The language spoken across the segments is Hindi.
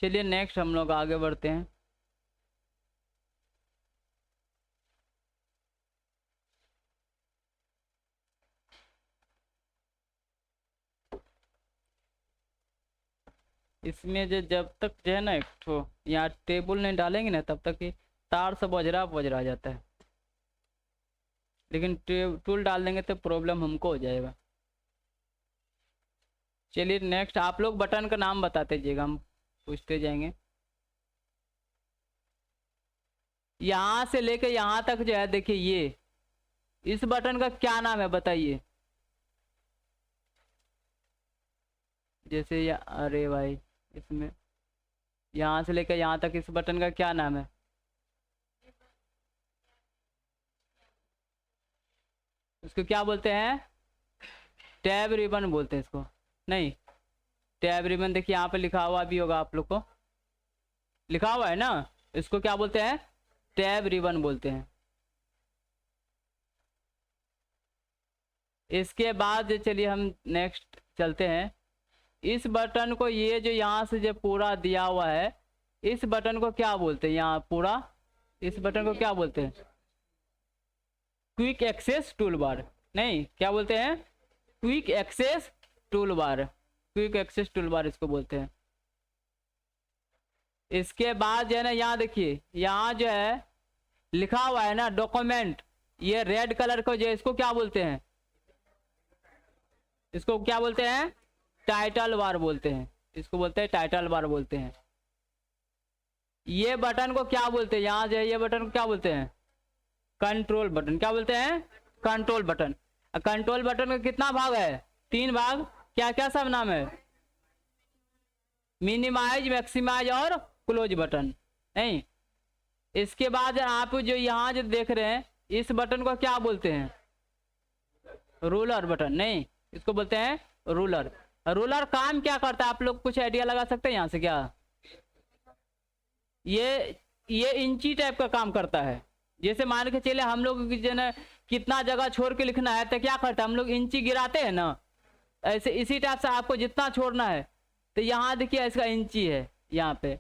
चलिए नेक्स्ट हम लोग आगे बढ़ते हैं। इसमें जो जब तक जो है ना एक ठो यहाँ टेबल नहीं डालेंगे ना तब तक ही तार सब बजरा जाता है, लेकिन टूल डाल देंगे तो प्रॉब्लम हमको हो जाएगा। चलिए नेक्स्ट आप लोग बटन का नाम बताते जाइएगा, हम पूछते जाएंगे। यहाँ से लेके यहाँ तक जो है देखिए, ये इस बटन का क्या नाम है बताइए। जैसे या अरे भाई, इसमें यहाँ से लेकर यहाँ तक इस बटन का क्या नाम है? इसको क्या बोलते हैं? टैब रिबन बोलते हैं इसको। नहीं, टैब रिबन देखिए यहाँ पे लिखा हुआ भी होगा, आप लोग को लिखा हुआ है ना। इसको क्या बोलते हैं? टैब रिबन बोलते हैं। इसके बाद चलिए हम नेक्स्ट चलते हैं। इस बटन को, ये जो यहाँ से जो पूरा दिया हुआ है, इस बटन को क्या बोलते हैं? यहाँ पूरा इस बटन को क्या बोलते हैं? Quick access tool bar. नहीं, क्या बोलते हैं? Quick access tool bar. Quick access tool bar इसको बोलते हैं। इसके बाद जो है ना, यहाँ देखिए, यहाँ जो है लिखा हुआ है ना डॉक्यूमेंट, ये रेड कलर को जो है, इसको क्या बोलते हैं? इसको क्या बोलते हैं? टाइटल बार बोलते हैं। इसको बोलते हैं टाइटल बार बोलते हैं। ये बटन को क्या बोलते हैं? यहाँ जो है ये बटन को क्या बोलते हैं? Control button. क्या बोलते हैं? Control button. कंट्रोल बटन का कितना भाग है? 3 भाग। क्या क्या सब नाम है? मिनिमाइज, मैक्सिमाइज और क्लोज बटन। नहीं, इसके बाद आप जो यहाँ जो देख रहे हैं, इस बटन को क्या बोलते हैं? Ruler button. नहीं, इसको बोलते हैं रूलर। रूलर काम क्या करता है, आप लोग कुछ आइडिया लगा सकते हैं यहाँ से क्या? ये इंची टाइप का काम करता है। जैसे मान के चले हम लोग जो ना कितना जगह छोड़ के लिखना है तो क्या करता है, हम लोग इंची गिराते हैं ना, ऐसे इसी टाइप से आपको जितना छोड़ना है। तो यहाँ देखिए इसका इंची है यहाँ पे,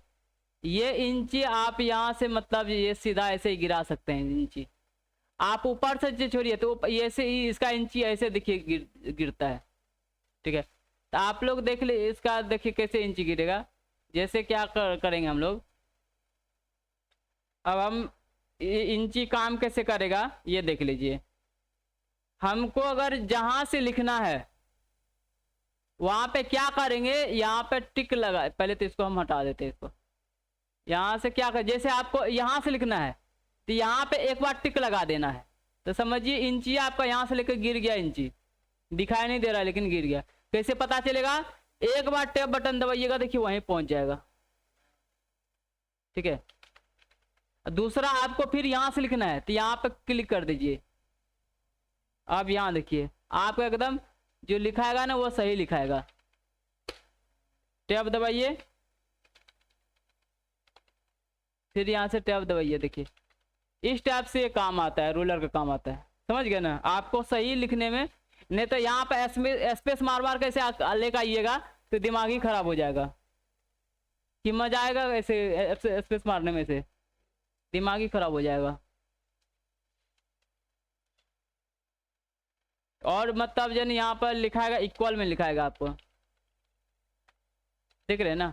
ये इंची आप यहाँ से मतलब ये सीधा ऐसे ही गिरा सकते हैं इंची। आप ऊपर से छोड़िए तो ऐसे ही इसका इंची ऐसे देखिए गिरता है। ठीक है, तो आप लोग देख ले इसका, देखिए कैसे इंची गिरेगा। जैसे क्या करेंगे हम लोग, अब हम इंची काम कैसे करेगा ये देख लीजिए। हमको अगर जहां से लिखना है वहां पे क्या करेंगे, यहाँ पे टिक लगा, पहले तो इसको हम हटा देते हैं इसको। यहाँ से क्या कर, जैसे आपको यहाँ से लिखना है तो यहाँ पे एक बार टिक लगा देना है, तो समझिए इंची आपका यहाँ से लेकर गिर गया। इंची दिखाई नहीं दे रहा लेकिन गिर गया। कैसे पता चलेगा? एक बार टैब बटन दबाइएगा, देखिए वहीं पहुंच जाएगा। ठीक है, दूसरा आपको फिर यहाँ से लिखना है तो यहाँ पे क्लिक कर दीजिए। अब यहाँ देखिए आपको एकदम जो लिखाएगा ना वो सही लिखाएगा। टैब दबाइए, फिर यहाँ से टैब दबाइए। देखिए इस टैब से ये काम आता है, रूलर का काम आता है। समझ गए ना आपको सही लिखने में। नहीं तो यहाँ पे स्पेस मार मार कैसे लेकर आइएगा तो दिमाग ही खराब हो जाएगा। कि मजा आएगा ऐसे स्पेस मारने में, से दिमाग ही खराब हो जाएगा। और मतलब जन यहाँ पर लिखाएगा इक्वल में लिखाएगा आपको, देख रहे हैं ना।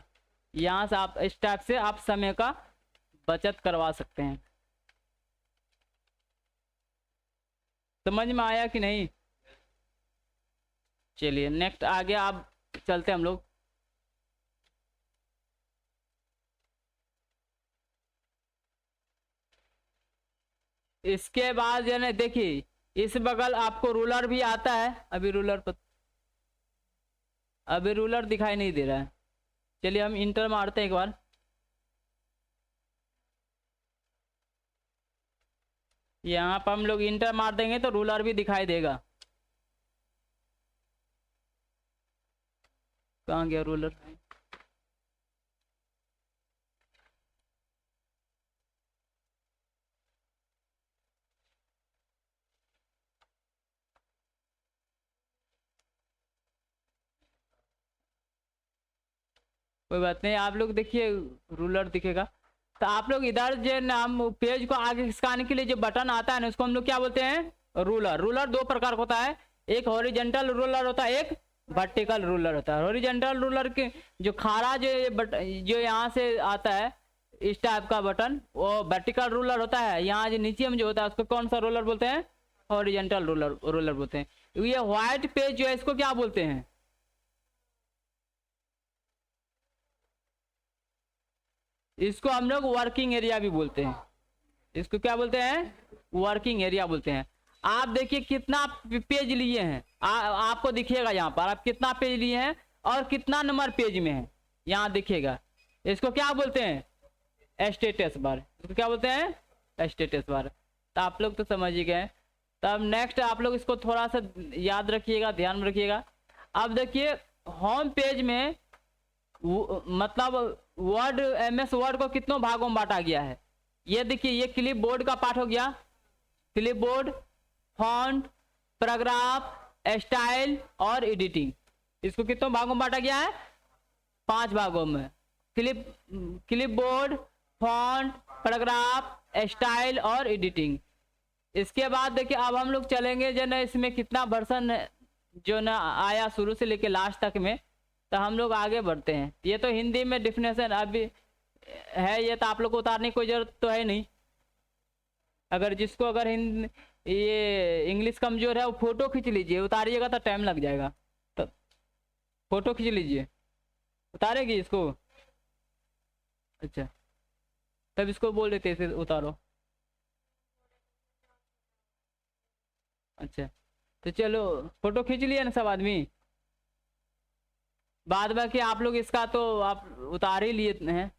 यहाँ से आप इस टाइप से आप समय का बचत करवा सकते हैं। समझ में आया कि नहीं? चलिए नेक्स्ट आगे आप चलते हम लोग। इसके बाद जो है देखिए, इस बगल आपको रूलर भी आता है। अभी रूलर दिखाई नहीं दे रहा है। चलिए हम इंटर मारते हैं एक बार। यहाँ पर हम लोग इंटर मार देंगे तो रूलर भी दिखाई देगा। कहाँ गया रूलर? कोई बात नहीं, आप लोग देखिए रूलर दिखेगा। तो आप लोग इधर जो नाम पेज को आगे खिसकाने के लिए जो बटन आता है ना, उसको हम लोग क्या बोलते हैं, रूलर। रूलर दो प्रकार का होता है, एक हॉरिजेंटल रूलर होता है, एक वर्टिकल रूलर होता है। हॉरिजेंटल रूलर के जो खारा जो यहाँ से आता है इस टाइप का बटन, वो वर्टिकल रूलर होता है। यहाँ जो नीचे में जो होता है उसको कौन सा रूलर बोलते हैं, हॉरिजेंटल रूलर बोलते हैं। ये व्हाइट पेज जो है इसको क्या बोलते हैं, इसको हम लोग वर्किंग एरिया भी बोलते हैं। इसको क्या बोलते हैं, वर्किंग एरिया बोलते हैं। आप देखिए कितना पेज लिए हैं, आपको दिखेगा यहाँ पर आप कितना पेज लिए हैं और कितना नंबर पेज में है, यहाँ दिखेगा। इसको क्या बोलते हैं, स्टेटस बार। इसको क्या बोलते हैं, स्टेटस बार। तो आप लोग तो समझ ही गए। तब नेक्स्ट आप लोग इसको थोड़ा सा याद रखिएगा, ध्यान में रखिएगा। अब देखिए होम पेज में मतलब वर्ड, MS वर्ड को कितनों भागों में बांटा गया है। ये देखिए, ये क्लिप बोर्ड का पार्ट हो गया, clip board, font, paragraph, style और एडिटिंग। इसको कितनों भागों में बांटा गया है, 5 भागों में। Clip board, font, paragraph, style और एडिटिंग। इसके बाद देखिए अब हम लोग चलेंगे जो ना इसमें कितना वर्जन जो ना आया शुरू से लेके लास्ट तक में, तो हम लोग आगे बढ़ते हैं। ये तो हिंदी में डिफिनेशन अभी है, ये तो आप लोग को उतारने की कोई जरूरत तो है नहीं। अगर जिसको अगर ये इंग्लिश कमजोर है वो फोटो खींच लीजिए, उतारिएगा तो टाइम लग जाएगा। तो फोटो खींच लीजिए, उतारेगी इसको, अच्छा तब इसको बोल देते इसे उतारो। अच्छा तो चलो फोटो खींच लिया ना सब आदमी, बाद बाकी आप लोग इसका तो आप उतार ही लिए हैं।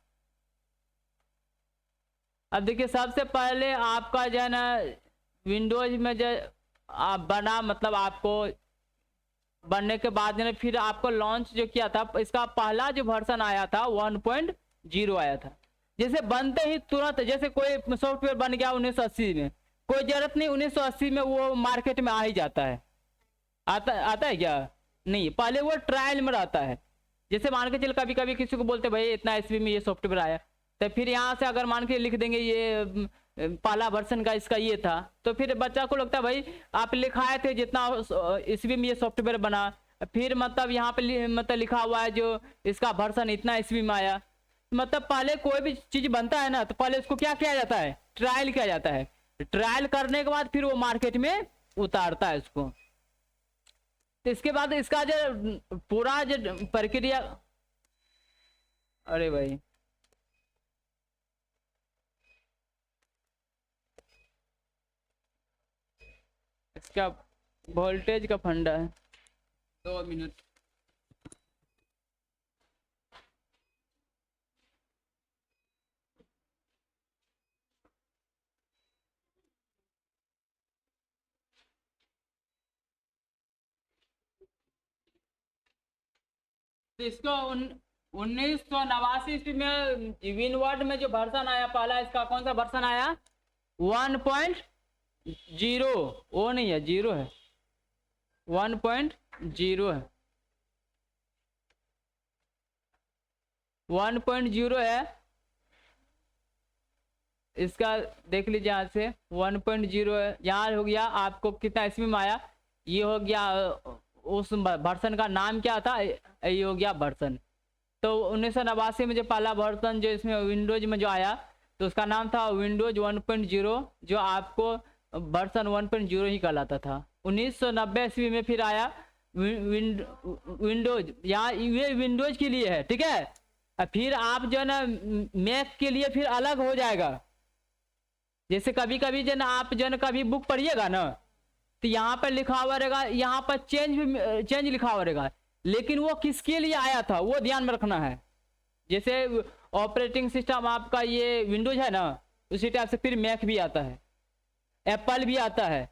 अब देखिए सबसे पहले आपका जो है ना विंडोज में जो आप बना, मतलब आपको बनने के बाद जो फिर आपको लॉन्च जो किया था, इसका पहला जो वर्जन आया था 1.0 आया था। जैसे बनते ही तुरंत, जैसे कोई सॉफ्टवेयर बन गया 1980 में, कोई जरूरत नहीं 1980 में वो मार्केट में आ ही जाता है। आता है क्या, नहीं, पहले वो ट्रायल में रहता है। जैसे मान के चल कभी कभी किसी को बोलते भाई इतना ईस्वी में ये सॉफ्टवेयर आया, तो फिर यहाँ से अगर मान के लिख देंगे ये पहला वर्जन का इसका ये था, तो फिर बच्चा को लगता है भाई आप लिखाए थे जितना ईस्वी में ये सॉफ्टवेयर बना, फिर मतलब यहाँ पे मतलब लिखा हुआ है जो इसका वर्जन इतना ईस्वी में आया। मतलब पहले कोई भी चीज बनता है ना, तो पहले उसको क्या किया जाता है, ट्रायल किया जाता है। ट्रायल करने के बाद फिर वो मार्केट में उतारता है उसको। तो इसके बाद इसका जो पूरा जो प्रक्रिया, अरे भाई इसका वोल्टेज का फंडा है, 2 मिनट। तो इसको 1989 ईस्वी में विनवर्ड में जो वर्जन आया पहला, इसका कौन सा वर्जन आया, 1.0, वो नहीं है 0 है, 1.0 है, 1.0 है। इसका देख लीजिए यहाँ से 1.0 है। यहाँ हो गया आपको कितना ईस्वी में आया, ये हो गया, उस वर्जन का नाम क्या था, ये हो गया वर्जन। तो 1989 में जो पहला वर्जन जो इसमें विंडोज में जो आया, तो उसका नाम था विंडोज 1.0, जो आपको वर्जन 1.0 ही कहलाता था। 1990 ईस्वी में फिर आया विंडोज, यहाँ ये विंडोज के लिए है, ठीक है। फिर आप जो है ना मैक के लिए फिर अलग हो जाएगा। जैसे कभी कभी जो ना आप जो है ना कभी बुक पढ़िएगा ना, तो यहाँ पर लिखा हुआ रहेगा, यहाँ पर चेंज लिखा हुआ रहेगा, लेकिन वो किसके लिए आया था वो ध्यान में रखना है। जैसे ऑपरेटिंग सिस्टम आपका ये विंडोज है ना, उसी टाइप से फिर मैक भी आता है, एप्पल भी आता है,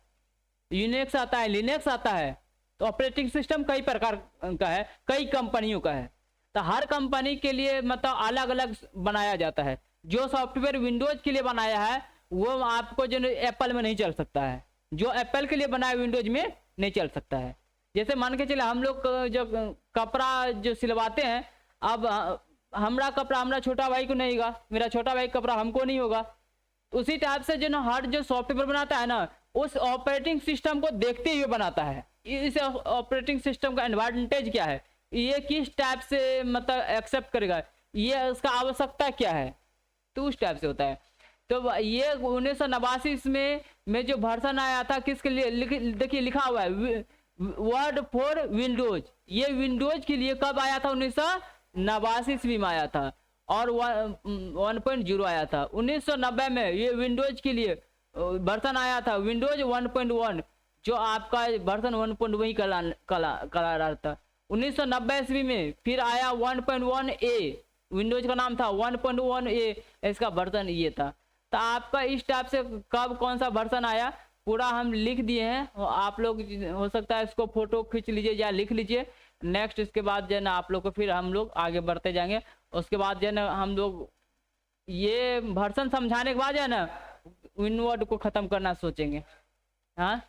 यूनिक्स आता है, लिनक्स आता है। तो ऑपरेटिंग सिस्टम कई प्रकार का है, कई कंपनियों का है। तो हर कंपनी के लिए मतलब अलग अलग बनाया जाता है। जो सॉफ्टवेयर विंडोज के लिए बनाया है वो आपको जो एप्पल में नहीं चल सकता है, जो एप्पल के लिए बनाया विंडोज में नहीं चल सकता है। जैसे मान के चले हम लोग जब कपड़ा जो सिलवाते हैं, अब हमारा कपड़ा हमारा छोटा भाई को नहीं होगा, मेरा छोटा भाई का कपड़ा हमको नहीं होगा। उसी टाइप से जो ना हर जो सॉफ्टवेयर बनाता है ना, उस ऑपरेटिंग सिस्टम को देखते हुए बनाता है। इस ऑपरेटिंग सिस्टम का एडवांटेज क्या है, ये किस टाइप से मतलब एक्सेप्ट करेगा, ये उसका आवश्यकता क्या है, तो उस टाइप से होता है। तो ये 1989 में जो वर्जन आया था किसके लिए, देखिए लिखा हुआ है वर्ड फॉर विंडोज। ये विंडोज के लिए कब आया था, 1989 ईस्वी में आया था, और 1.0 आया था 1990 में। ये विंडोज के लिए वर्जन आया था विंडोज 1.1, जो आपका वर्जन 1.1 ही करा रहा था 1990 ईस्वी में। फिर आया 1.1a, विंडोज का नाम था 1.1a, इसका वर्जन ये था। तो आपका इस टाइप से कब कौन सा वर्जन आया पूरा हम लिख दिए हैं। आप लोग हो सकता है इसको फोटो खींच लीजिए या लिख लीजिए। नेक्स्ट इसके बाद जो है ना आप लोग को फिर हम लोग आगे बढ़ते जाएंगे। उसके बाद जो है ना हम लोग ये वर्जन समझाने के बाद जो है ना विनवर्ड को खत्म करना सोचेंगे। हाँ